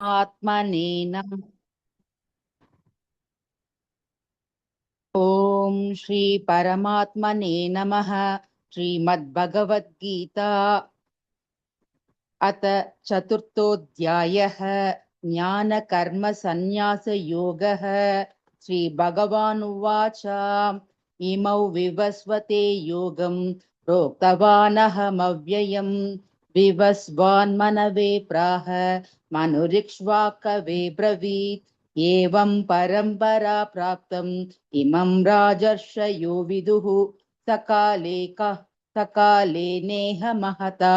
आत्मने नमः। ॐ श्री परमात्मने नमः। श्रीमद्भगवद्गीता अथ चतुर्थोऽध्यायः। ज्ञानकर्मसन्न्यासयोगः। श्रीभगवानुवाच इमौ विवस्वते योगं प्रोक्तवानहमव्ययम् विवस्वान्मनवे प्राह मनुरिक्ष्वाकवे ब्रवीत् एवं परम्परा प्राप्तम् इमं राजर्षयो विदुः सकाले नेह महता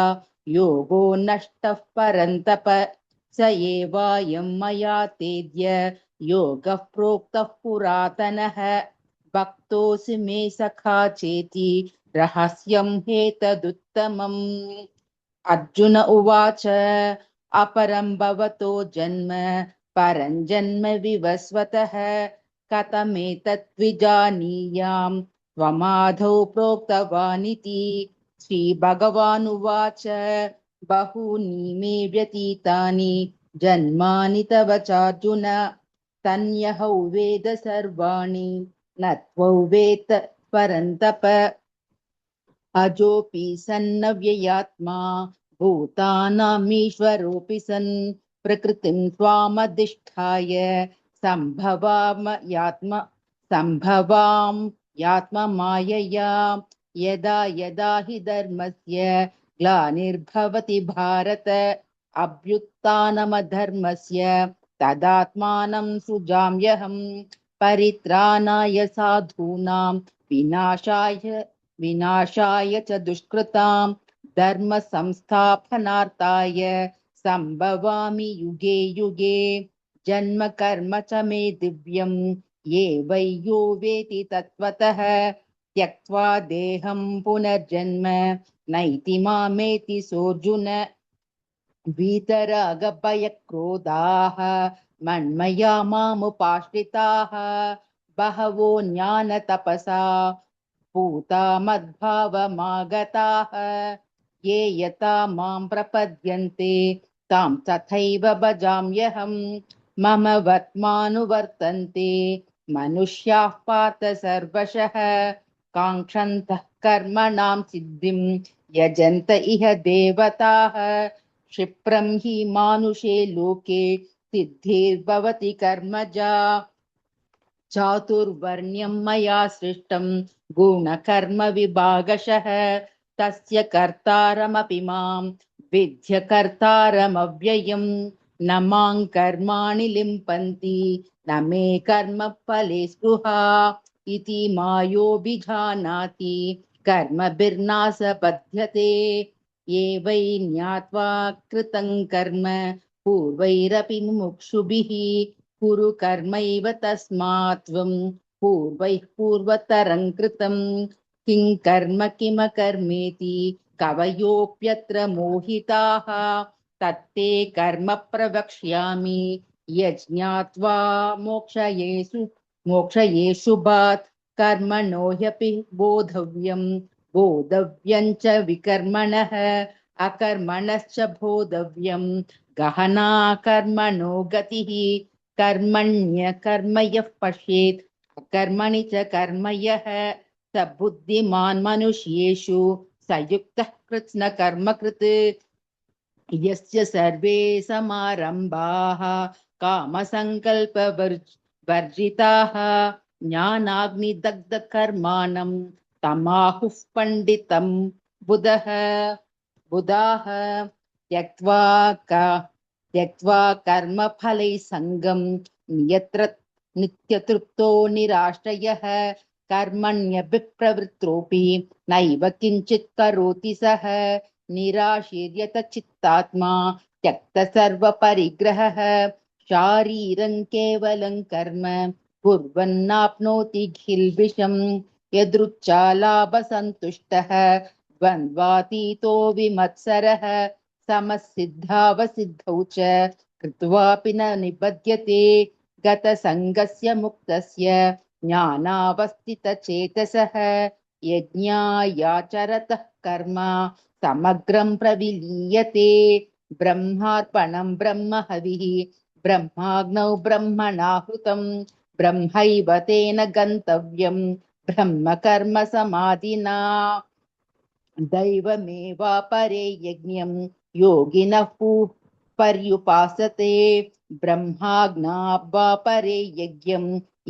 योगो नष्टः परन्तप स एवायं मया तेद्य योगः प्रोक्तः पुरातनः भक्तोऽसि मे सखा चेति रहस्यं ह्येतदुत्तमम्। अर्जुन उवाच अपरं भवतो जन्म परं जन्म विवस्वतः कथमेतत् विजानीयाम् त्वमादौ प्रोक्तवानिति। श्रीभगवानुवाच बहूनि मे व्यतीतानि जन्मानि तव चार्जुन तन्यहौ वेद सर्वाणि न त्वौ वेत्त परन्तप अजोऽपि सन्नव्ययात्मा भूतानामीश्वरोऽपि सन् प्रकृतिं त्वामधिष्ठाय सम्भवाम यात्ममायया यदा यदा हि धर्मस्य ग्लानिर्भवति भारत अभ्युत्थानमधर्मस्य तदात्मानं सृजाम्यहम् परित्राणाय साधूनां विनाशाय च दुष्कृतां धर्म संस्थापनार्थाय संभवामि युगे युगे जन्म कर्म च मे दिव्यम् ये वै यो वेति तत्त्वतः त्यक्त्वा देहं पुनर्जन्म नैति मामेति सोऽर्जुन वीतरागभयक्रोधाः मन्मया मामुपाश्रिताः बहवो ज्ञानतपसा पूता मद्भावमागताः ये यथा मां प्रपद्यन्ते तां तथैव भजाम्यहम् मम वर्त्मानुवर्तन्ते मनुष्याः पार्थ सर्वशः काङ्क्षन्तः कर्मणां सिद्धिं यजन्त इह देवताः क्षिप्रं हि मानुषे लोके सिद्धिर्भवति कर्मजा चातुर्वर्ण्यं मया सृष्टं गुणकर्म विभागशः तस्य कर्तारमपि मां विद्य कर्तारमव्ययम् न मां कर्माणि लिम्पन्ति न मे कर्मफले स्पृहा इति मायोऽभिजानाति कर्मभिर्नासपद्यते ये वै ज्ञात्वा कृतं कर्म पूर्वैरपि मुमुक्षुभिः कुरु कर्मैव तस्मात् त्वं पूर्वैः पूर्वतरं कृतं किं कर्म किमकर्मेति कवयोऽप्यत्र मोहिताः तत्ते कर्म प्रवक्ष्यामि यज्ञात्वा मोक्षयेषु भात् कर्मणो ह्यपि बोधव्यं च विकर्मणः अकर्मणश्च बोधव्यं गहना कर्मणो गतिः कर्मण्यकर्म यः पश्येत् कर्मणि च कर्म यः स बुद्धिमान् मनुष्येषु स युक्तः कृत्स्न कर्मकृत् यस्य सर्वे समारम्भाः कामसङ्कल्पवर्जिताः ज्ञानाग्निदग्धकर्माणं तमाहुः पण्डितं बुधाः त्यक्त्वा कर्मफलै सङ्गं यत्र नित्यतृप्तो निराश्रयः कर्मण्यभिप्रवृत्तोऽपि नैव किञ्चित् करोति सः निराशीर्यत चित्तात्मा त्यक्त सर्वपरिग्रहः शारीरं केवलं कर्म कुर्वन्नाप्नोति खिल्बिषम् यदृच्छालाभसन्तुष्टः द्वन्द्वातीतो विमत्सरः समसिद्धावसिद्धौ च कृत्वापि न निबध्यते गतसङ्गस्य मुक्तस्य ज्ञानावस्थितचेतसः यज्ञायाचरतः कर्म समग्रं प्रविलीयते ब्रह्मार्पणं ब्रह्महविः ब्रह्माग्नौ ब्रह्मणाहुतं ब्रह्मैव तेन गन्तव्यं ब्रह्म कर्म समाधिना दैवमेवापरे यज्ञं योगिनः पर्युपासते ब्रह्माज्ञावापरे यज्ञं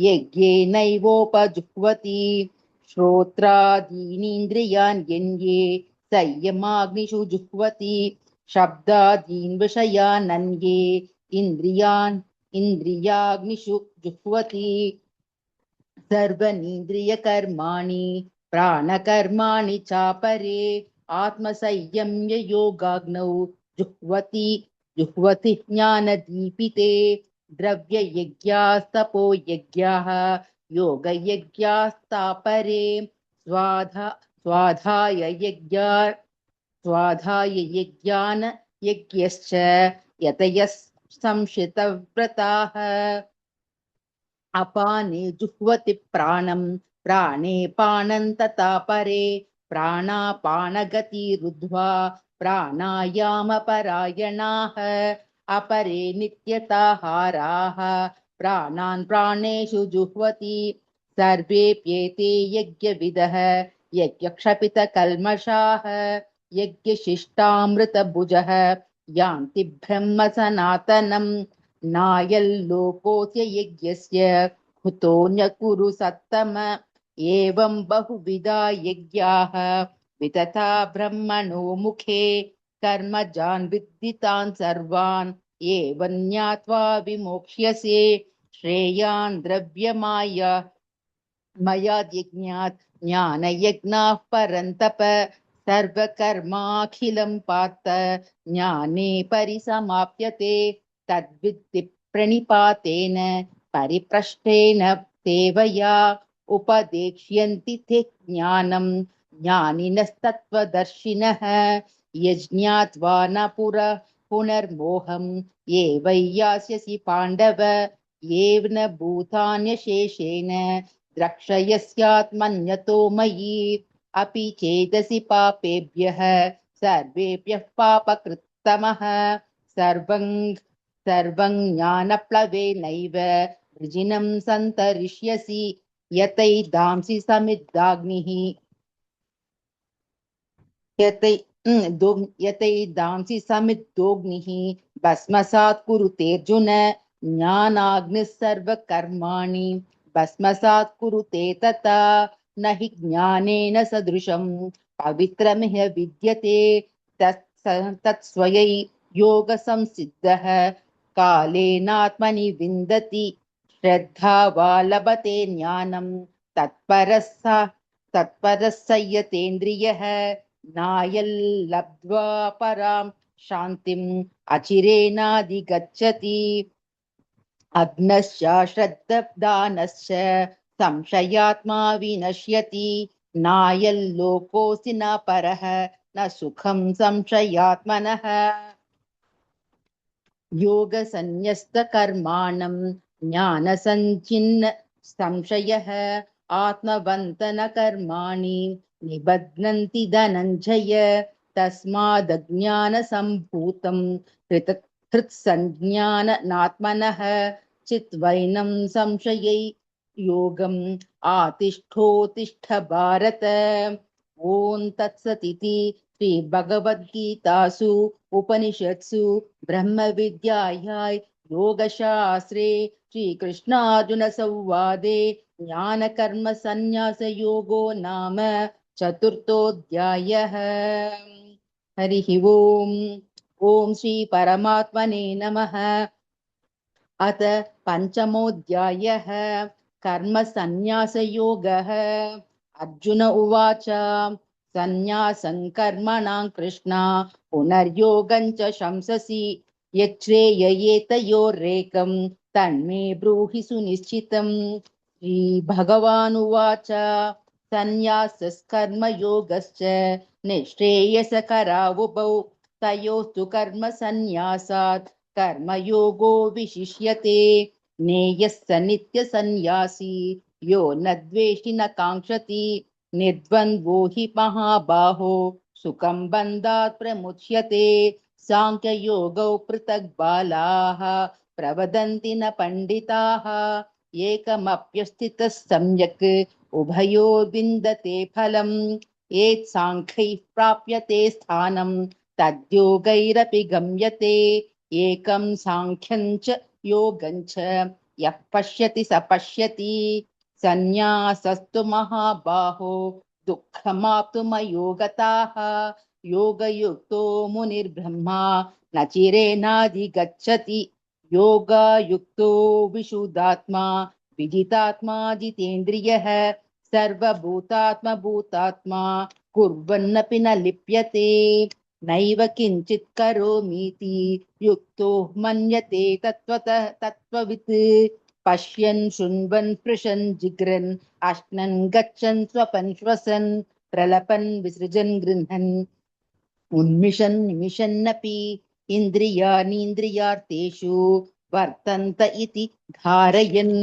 यज्ञेनैवोपजुह्वति श्रोत्रादीनीन्द्रियान् यन्ये संयमाग्निषु जुह्वति शब्दादीन् विषयानन्ये इन्द्रियाग्निषु जुह्वति सर्वनीन्द्रियकर्माणि प्राणकर्माणि चापरे आत्मसंयम्य योगाग्नौ जुह्वति ज्ञानदीपिते द्रव्ययज्ञास्तपो यज्ञाः योगयज्ञास्तापरे स्वाधाय यज्ञा स्वाधाय यज्ञान यज्ञश्च यतयः संशितव्रताः अपाने जुह्वति प्राणं प्राणे पानं तथा परे प्राणापानगतिरुद्ध्वा प्राणायामपरायणाः अपरे नित्यताहाराः प्राणान् प्राणेषु जुह्वति सर्वेऽप्येते यज्ञविदः यज्ञक्षपितकल्मषाः यज्ञशिष्टामृतभुजः यान्ति ब्रह्म सनातनम् नायल्लोकोऽस्य यज्ञस्य कुतोऽन्य कुरु सत्तम एवं बहुविधा यज्ञाः वितता ब्रह्मणो मुखे कर्मजान् विद्धितान् सर्वान् एवं ज्ञात्वा विमोक्ष्यसे श्रेयान् द्रव्यमाया मयाद्यज्ञात् ज्ञानयज्ञाः परन्तप सर्वकर्माखिलं पार्थ ज्ञाने परिसमाप्यते तद्विद्धि प्रणिपातेन परिप्रश्नेन सेवया उपदेक्ष्यन्ति ते ज्ञानं ज्ञानिनस्तत्त्वदर्शिनः यज्ञात्वा न पुनर्मोहम् एवैयास्यसि पाण्डव येव न भूतान्यशेषेण द्रक्ष्यस्यात्मन्यतो मयि अपि चेदसि पापेभ्यः सर्वेभ्यः पापकृत्तमः सर्वं ज्ञानप्लवेनैव वृजिनं सन्तरिष्यसि यतैदांसि समिद्धाग्निः यतैदांसि समिद्धोऽग्निः भस्मसात् कुरुतेऽर्जुन ज्ञानाग्निः सर्वकर्माणि भस्मसात् कुरुते तथा न हि ज्ञानेन सदृशं पवित्रमिह विद्यते तत्स्वयै योगसंसिद्धः कालेनात्मनि विन्दति श्रद्धावा लभते ज्ञानं तत्परः स यतेन्द्रियः नायल्लब्ध्वा परां शान्तिम् अचिरेणाधिगच्छति अग्नश्च श्रद्धदानश्च संशयात्मा विनश्यति नायल्लोकोऽसि न परः न सुखं संशयात्मनः योगसन्न्यस्तकर्माणं ज्ञानसञ्चिन्न संशयः आत्मवन्तनकर्माणि निबध्नन्ति धनञ्जय तस्मादज्ञानसम्भूतं हृत्सञ्ज्ञानात्मनः चित्वैनं संशयै योगम् आतिष्ठोतिष्ठ भारत ॐ तत्सदिति श्रीभगवद्गीतासु उपनिषत्सु ब्रह्मविद्यायां योगशास्त्रे श्रीकृष्णार्जुनसंवादे ज्ञानकर्मसन्न्यासयोगो नाम चतुर्थोऽध्यायः। हरिः ओम्। ॐ श्रीपरमात्मने नमः। अथ पञ्चमोऽध्यायः कर्मसन्न्यासयोगः। अर्जुन उवाच सन्न्यासं कर्मणां कृष्ण पुनर्योगं च शंससि यच्छ्रेययेतयोरेकं तन्मे ब्रूहि सुनिश्चितम्। श्रीभगवानुवाच सन्न्यासस्कर्मयोगश्च निःश्रेयसकरावुभौ तयोस्तु कर्मसन्न्यासात् कर्मयोगो विशिष्यते। ज्ञेयः स नित्यसन्न्यासी यो न द्वेष्टि न काङ्क्षति निर्द्वन्द्वो हि महाबाहो सुखं बन्धात् प्रमुच्यते। साङ्ख्ययोगौ पृथक् बालाः प्रवदन्ति न पण्डिताः एकमप्यस्थितः सम्यक् उभयो विन्दते फलम् एत् साङ्ख्यैः प्राप्यते स्थानं तद्योगैरपि गम्यते एकं साङ्ख्यं च योगं च यः पश्यति स पश्यति सन्न्यासस्तु महाबाहो दुःखमाप्तुमयोगताः योगयुक्तो मुनिर्ब्रह्मा न चिरेणाधिगच्छति योगयुक्तो विशुद्धात्मा विजितात्मा जितेन्द्रियः सर्वभूतात्मा कुर्वन्नपि न लिप्यते नैव किञ्चित् करोमीति युक्तो मन्यते तत्त्वतः तत्त्ववित् पश्यन् शृण्वन् स्पृशन् जिघ्रन् अश्नन् गच्छन् स्वपन् श्वसन् प्रलपन् विसृजन् गृह्णन् उन्मिषन् निमिषन्नपि इन्द्रियाणीन्द्रियार्थेषु वर्तन्त इति धारयन्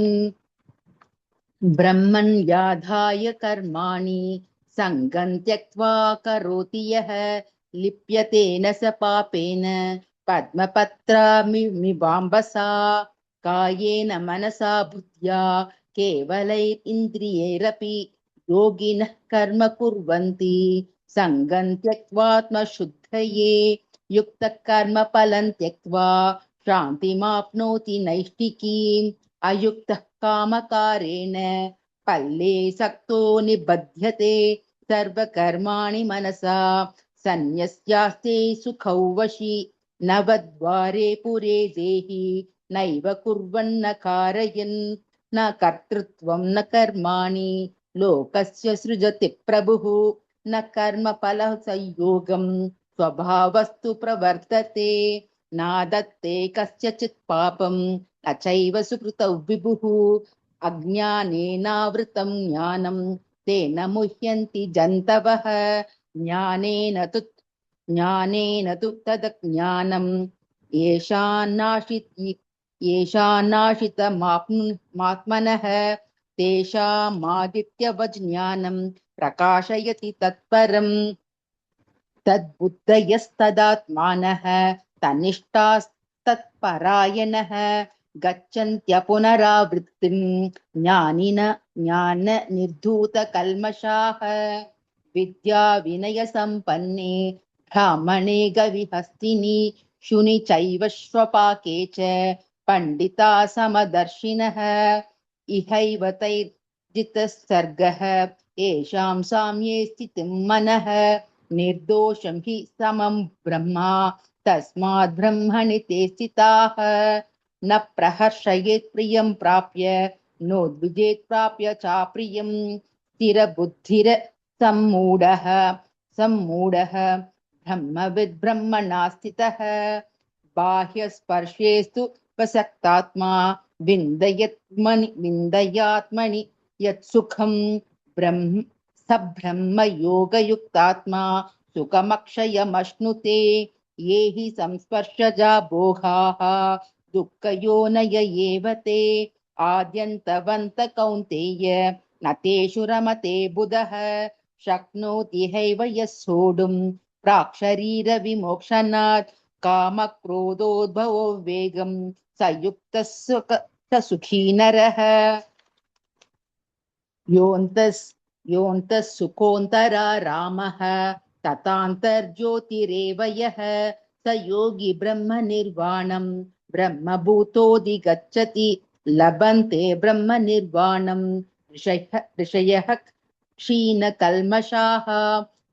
ब्रह्मण्याधाय कर्माणि सङ्गं त्यक्त्वा करोति यः लिप्यते न स पापेन पद्मपत्रामिवाम्बसा कायेन मनसा बुद्ध्या केवलैरिन्द्रियैरपि योगिनः कर्म कुर्वन्ति सङ्गं त्यक्त्वात्मशुद्धये युक्तः कर्म फलं त्यक्त्वा शान्तिमाप्नोति नैष्ठिकीम् अयुक्तः कामकारेण पल्ले सक्तो निबध्यते सर्वकर्माणि मनसा सन्न्यस्यास्ते सुखौ वशी नवद्वारे पुरे देहि नैव कुर्वन्न कारयन् न कर्तृत्वं न कर्माणि लोकस्य सृजति प्रभुः न कर्मफलसंयोगं स्वभावस्तु प्रवर्तते नादत्ते कस्यचित् पापं न चैव सुकृतौ विभुः अज्ञानेनावृतं ज्ञानं तेन मुह्यन्ति जन्तवः ज्ञानेन तु तदज्ञानं येषान्नाशितमात्मनः तेषामादित्यवज्ञानं प्रकाशयति तत्परम् तद्बुद्धयस्तदात्मानः तनिष्ठास्तत्परायणः गच्छन्त्यपुनरावृत्तिं ज्ञाननिर्धूतकल्मषाः विद्या विनयसम्पन्ने ब्राह्मणे गविहस्तिनि शुनि चैव श्वपाके च पण्डिता समदर्शिनः इहैव तैर्जितः सर्गः येषां साम्ये स्थितं मनः निर्दोषं हि समं ब्रह्मा तस्माद् ब्रह्मणि ते स्थिताः न प्रहर्षयेत् प्रियं प्राप्य नोद्विजेत् प्राप्य चाप्रियं स्थिरबुद्धिर सम्मूढः ब्रह्मविद् ब्रह्मणा स्थितः बाह्यस्पर्शेस्तु प्रसक्तात्मा विन्दयात्मनि यत्सुखं ब्रह्म ब्रह्म योगयुक्तात्मा सुखमक्षयमश्नुते ये हि संस्पर्शजा भोगाः दुःखयोनय एव ते आद्यन्तवन्त कौन्तेय न तेषु रमते बुधः शक्नोति हैव यः सोढुं प्राक्शरीरविमोक्षणात् कामक्रोधोद्भवो वेगं स युक्तः स सुखी नरः योऽन्तः सुखोऽन्तरा रामः तथान्तर्ज्योतिरेव यः स योगी ब्रह्मनिर्वाणं ब्रह्मभूतोऽधिगच्छति लभन्ते ब्रह्मनिर्वाणं ऋषयः क्षीणकल्मषाः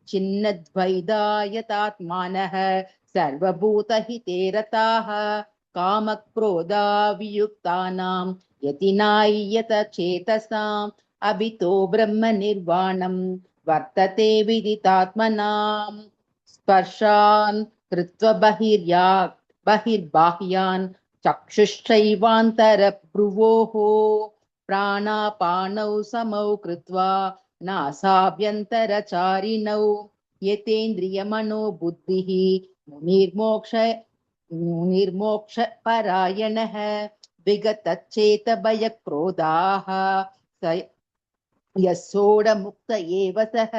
छिन्नद्वैधायतात्मानः सर्वभूतहिते रताः कामक्रोधावियुक्तानां यतिनायतचेतसाम् अभितो ब्रह्मनिर्वाणं वर्तते विदितात्मनां स्पर्शान् कृत्वा बहिर्बाह्यान् चक्षुश्चैवान्तरभ्रुवोः प्राणापानौ समौ कृत्वा नासाभ्यन्तरचारिणौ यतेन्द्रियमनो बुद्धिः मुनिर्मोक्षपरायणः विगतचेतभयक्रोधाः यः सोढमुक्त एव सः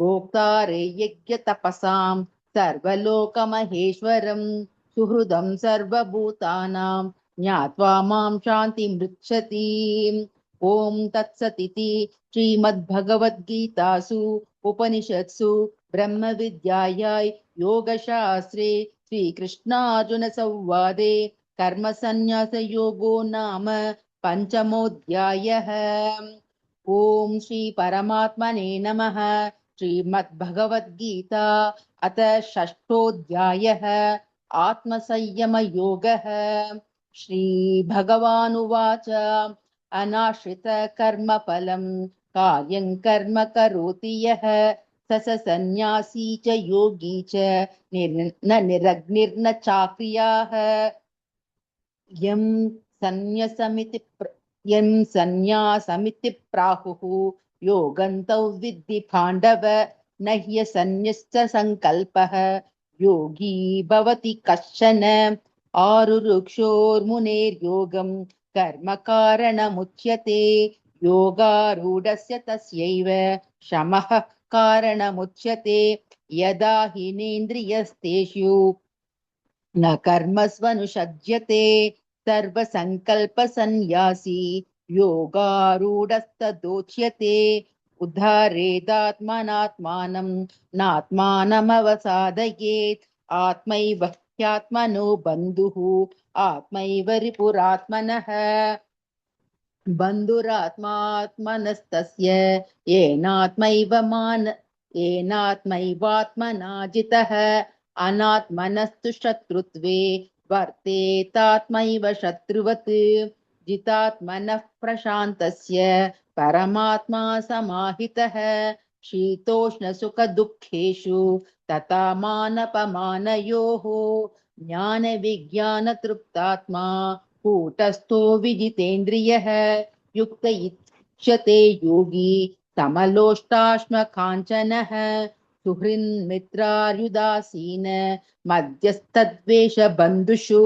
भोक्तारे यज्ञतपसां सर्वलोकमहेश्वरं सुहृदं सर्वभूतानां ज्ञात्वा मां शान्तिमृच्छति। ॐ तत्सदिति श्रीमद्भगवद्गीतासु उपनिषत्सु ब्रह्मविद्यायां योगशास्त्रे श्रीकृष्णार्जुनसंवादे कर्मसन्न्यासयोगो नाम पञ्चमोऽध्यायः। ॐ श्रीपरमात्मने नमः। श्रीमद्भगवद्गीता अथ षष्ठोऽध्यायः आत्मसंयमयोगः। श्रीभगवानुवाच अनाश्रितकर्मफलं कार्यं कर्म करोति यः स सन्न्यासी च योगी च न निरग्निर्न चाक्रियाः। यं सन्न्यासमिति प्राहुः योगन्तौ विद्धि पाण्डव न ह्यसन्न्यस्य संकल्पः योगी भवति कश्चन। आरुरुक्षोर्मुनेर्योगं कर्म कारणमुच्यते योगारूढस्य तस्यैव शमः कारणमुच्यते। यदा हीनेन्द्रियस्तेषु न कर्मस्वनुषज्यते सर्वसङ्कल्पसन्न्यासी योगारूढस्तदोच्यते। उद्धरेदात्मनात्मानं नात्मानमवसादयेत् आत्मैव ह्यात्मनो बन्धुः आत्मैव रिपुरात्मनः। बन्धुरात्मात्मनस्तस्य येनात्मैवात्मना जितः अनात्मनस्तु शत्रुत्वे वर्तेतात्मैव शत्रुवत्। जितात्मनः प्रशान्तस्य परमात्मा समाहितः शीतोष्णसुखदुःखेषु तथा मानपमानयोः ज्ञानविज्ञानतृप्तात्मा कूटस्थो विजितेन्द्रियः युक्त इच्छते योगी समलोष्टाश्मकाञ्चनः सुहृन्मित्रार्युदासीन मध्यस्तद्वेषबन्धुषु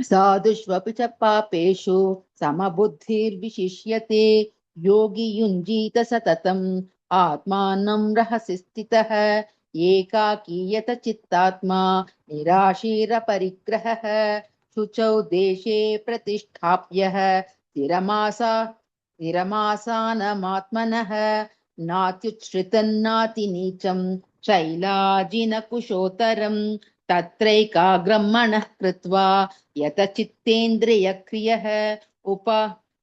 साधुष्वपि च पापेषु समबुद्धिर्विशिष्यते। योगी युञ्जीत सततम् आत्मानं रहसि स्थितः एकाकीयत चित्तात्मा निराशीरपरिग्रहः शुचौ देशे प्रतिष्ठाप्यः स्थिरमासानमात्मनः नात्युच्छ्रितन्नातिनीचं शैलाजिनकुशोत्तरम् तत्रैकाग्रं मनः कृत्वा यतचित्तेन्द्रियक्रियः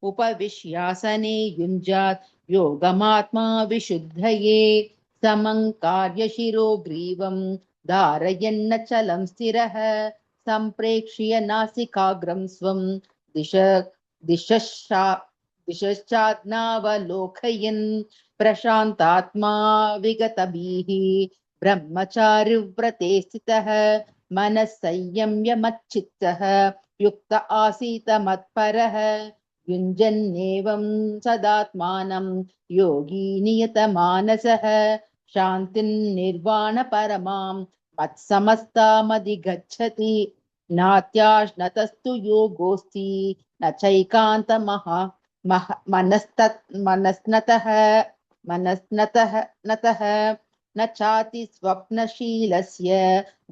उपविश्यासने युञ्जात् योगमात्मा विशुद्धये समं कार्यशिरो ग्रीवं धारयन्नचलं स्थिरः सम्प्रेक्ष्य नासिकाग्रं स्वं दिशश्चाज्ञावलोकयन् प्रशान्तात्मा विगतभिः ब्रह्मचारिव्रते स्थितः मनः संयम्य मच्चित्तः युक्त आसीत मत्परः युञ्जन्नेवं सदात्मानं योगी नियतमानसः शान्तिर्निर्वाण परमां मत्समस्तामधिगच्छति। नात्याश्नतस्तु योगोऽस्ति न चैकान्तमनस्नतः न चाति स्वप्नशीलस्य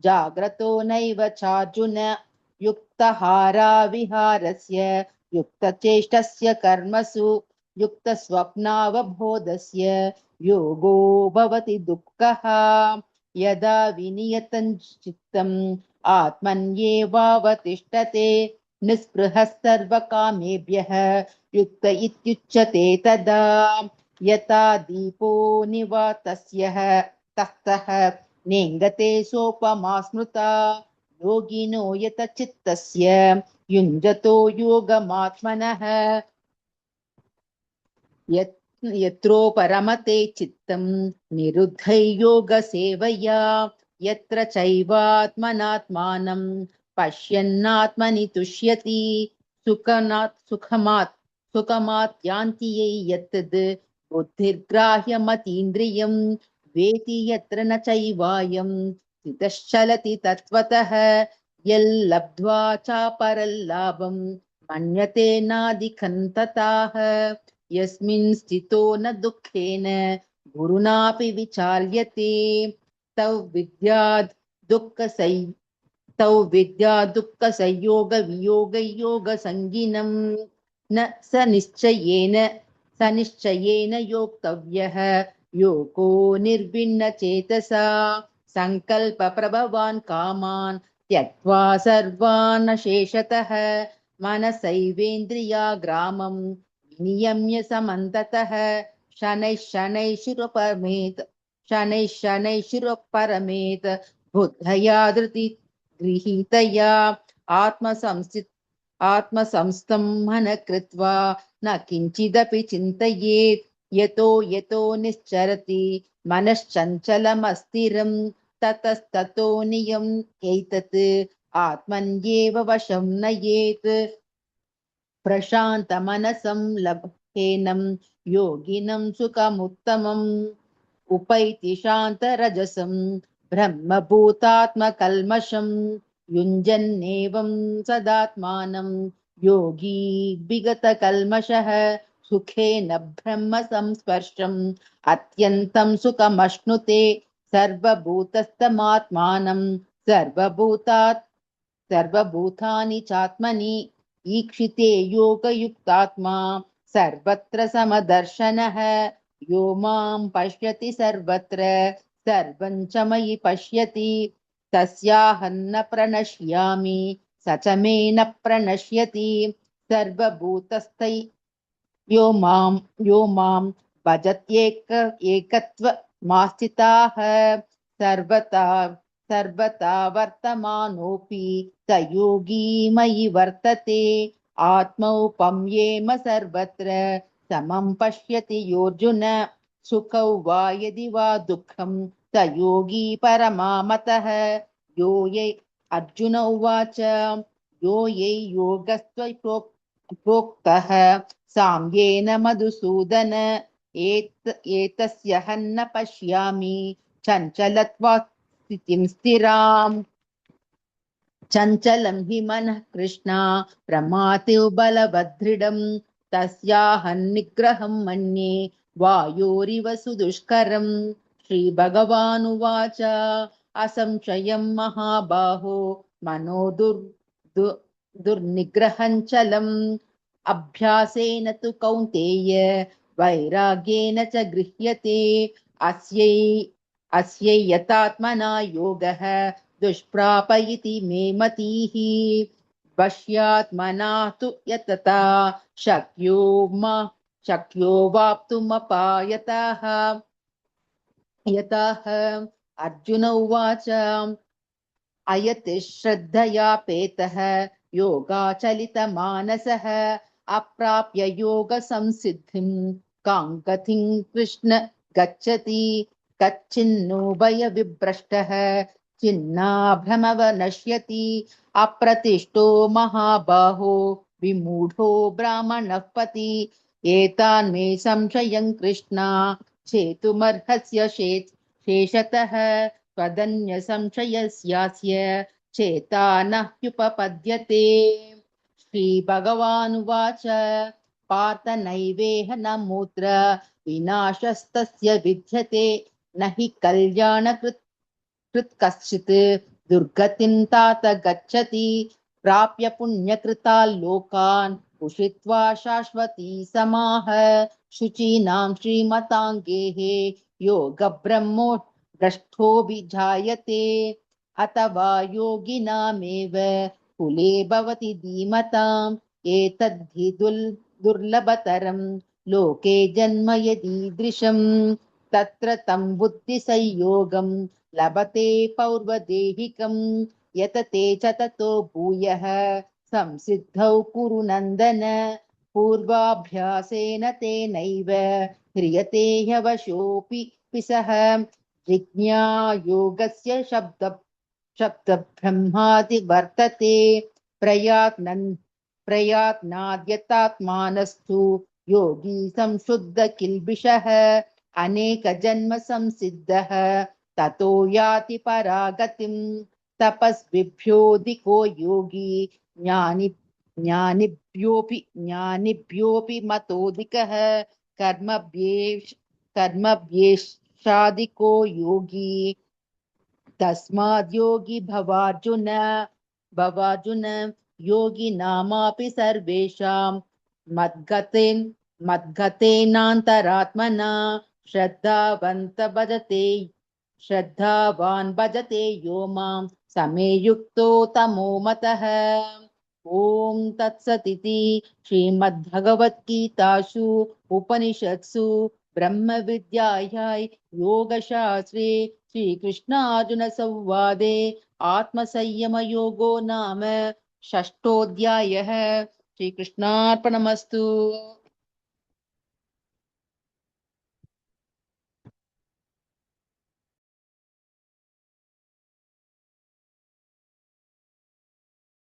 जाग्रतो नैव चार्जुन युक्तहाराविहारस्य युक्तचेष्टस्य कर्मसु युक्तस्वप्नावबोधस्य योगो भवति दुःखः। यदा विनियतं चित्तम् आत्मन्येवावतिष्ठते निःस्पृहः सर्वकामेभ्यः युक्त इत्युच्यते तदा यथा दीपो निवातस्यः तस्थः नेङ्गते सोपमा स्मृता योगिनो यत चित्तस्य युञ्जतो योगमात्मनः यत्रो परमते चित्तं निरुद्धै योगसेवया यत्र चैवात्मनात्मानं पश्यन्नात्मनि तुष्यति सुखमात्यान्ति यत्तद् बुद्धिर्ग्राह्यमतीन्द्रियं वेति यत्र न चैवायं स्थितश्चलति तत्त्वतः यल्लब्ध्वा चापरल्लाभं मन्यते नाधिकं तथाः यस्मिन् स्थितो न दुःखेन गुरुनापि विचाल्यते तौ विद्याद् दुःखसै तौ विद्या दुःखसंयोग वियोगयोगसङ्गिनं न स निश्चयेन योक्तव्यः योगो निर्भिन्नचेतसा सङ्कल्पप्रभवान् कामान् त्यक्त्वा सर्वान् शेषतः मनसैवेन्द्रियाग्रामं विनियम्य समन्ततः शनैः शनैः बुद्धया धृति गृहीतया आत्मसंस्थं मनः कृत्वा न किञ्चिदपि चिन्तयेत् यतो यतो निश्चरति मनश्चञ्चलमस्थिरं ततस्ततो नियम एतत् आत्मन्येव वशं नयेत् प्रशान्तमनसं लभेनं योगिनं सुखमुत्तमम् उपैति शान्तरजसं ब्रह्मभूतात्मकल्मषं युञ्जन्नेवं सदात्मानं योगी विगतकल्मषः सुखेन ब्रह्म संस्पर्शम् अत्यन्तं सुखमश्नुते सर्वभूतस्थमात्मानं सर्वभूतानि चात्मनि ईक्षिते योगयुक्तात्मा सर्वत्र समदर्शनः यो मां पश्यति सर्वत्र सर्वं च मयि पश्यति तस्याहं न प्रणश्यामि स च मे न प्रणश्यति सर्वभूतस्थै यो मां भजत्येकत्वमास्थिताः सर्वथा सर्वथा वर्तमानोऽपि स योगी मयि वर्तते आत्मौपम्येम सर्वत्र समं पश्यति योऽर्जुन सुखौ वा यदि वा दुःखं स योगी परमामतः यो ये अर्जुन उवाच यो ये प्रोक्तः साम्येन मधुसूदन एतस्य हन्न पश्यामि चञ्चलत्वात् स्थितिं स्थिराम् चञ्चलं हि मनः कृष्णा प्रमाथिव बलवदृढं तस्याहं निग्रहं मन्ये वायोरिव सुदुष्करम् श्रीभगवानुवाच असंशयं महाबाहो मनो दुर्निग्रहं चलम् अभ्यासेन तु कौन्तेय वैराग्येन च गृह्यते अस्यै यतात्मना योगः दुष्प्राप इति मे मतिः वश्यात्मना तु यतता शक्यो वाप्तुमपायतः यतः अर्जुन उवाच अयति श्रद्धयापेतः योगाचलितमानसः अप्राप्य योगसंसिद्धिं कां गतिं कृष्ण गच्छति कच्चिन्नो भयविभ्रष्टः चिन्नाभ्रमव नश्यति अप्रतिष्ठो महाबाहो विमूढो ब्राह्मणः पति एतान्मे संशयं कृष्णा छेतुमर्हस्य शेषतः त्वदन्य संशयस्यास्य चेता न ह्युपपद्यते श्रीभगवानुवाच पार्थ नैवेह न मूत्र विनाशस्तस्य विद्यते न हि कल्याणकृत् कश्चित् दुर्गतिं तात गच्छति प्राप्य पुण्यकृता लोकान् उषित्वा शाश्वती समाः शुचीनां श्रीमताङ्गेः योगब्रह्मो भ्रष्टोऽभिजायते अथवा योगिनामेव कुले भवति धीमताम् एतद्धि दुर्लभतरं लोके जन्म यदीदृशम् तत्र तं बुद्धिसंयोगं लभते पौर्वदेहिकं यतते च ततो भूयः संसिद्धौ कुरु नन्दन पूर्वाभ्यासेन तेनैव ह्रियते ह्यवशोऽपि सः जिज्ञायोगस्य शब्दब्रह्मादि वर्तते प्रयात्नाद्यतात्मानस्तु योगी संशुद्ध किल्बिषः अनेकजन्म संसिद्धः ततो याति परागतिं तपस्विभ्योऽधिको योगी ज्ञानिभ्योऽपि मतोऽधिकः कर्मभ्येष कर्मभ्येष्टाधिको योगी तस्माद् योगी भवार्जुन योगिनामापि सर्वेषां मद्गतेनान्तरात्मना श्रद्धावान् भजते यो मां समे युक्तो तमो मतः। ॐ तत्सदिति श्रीमद्भगवद्गीतासु उपनिषत्सु ब्रह्मविद्यायां योगशास्त्रे श्रीकृष्णार्जुनसंवादे आत्मसंयमयोगो नाम षष्ठोऽध्यायः। श्रीकृष्णार्पणमस्तु।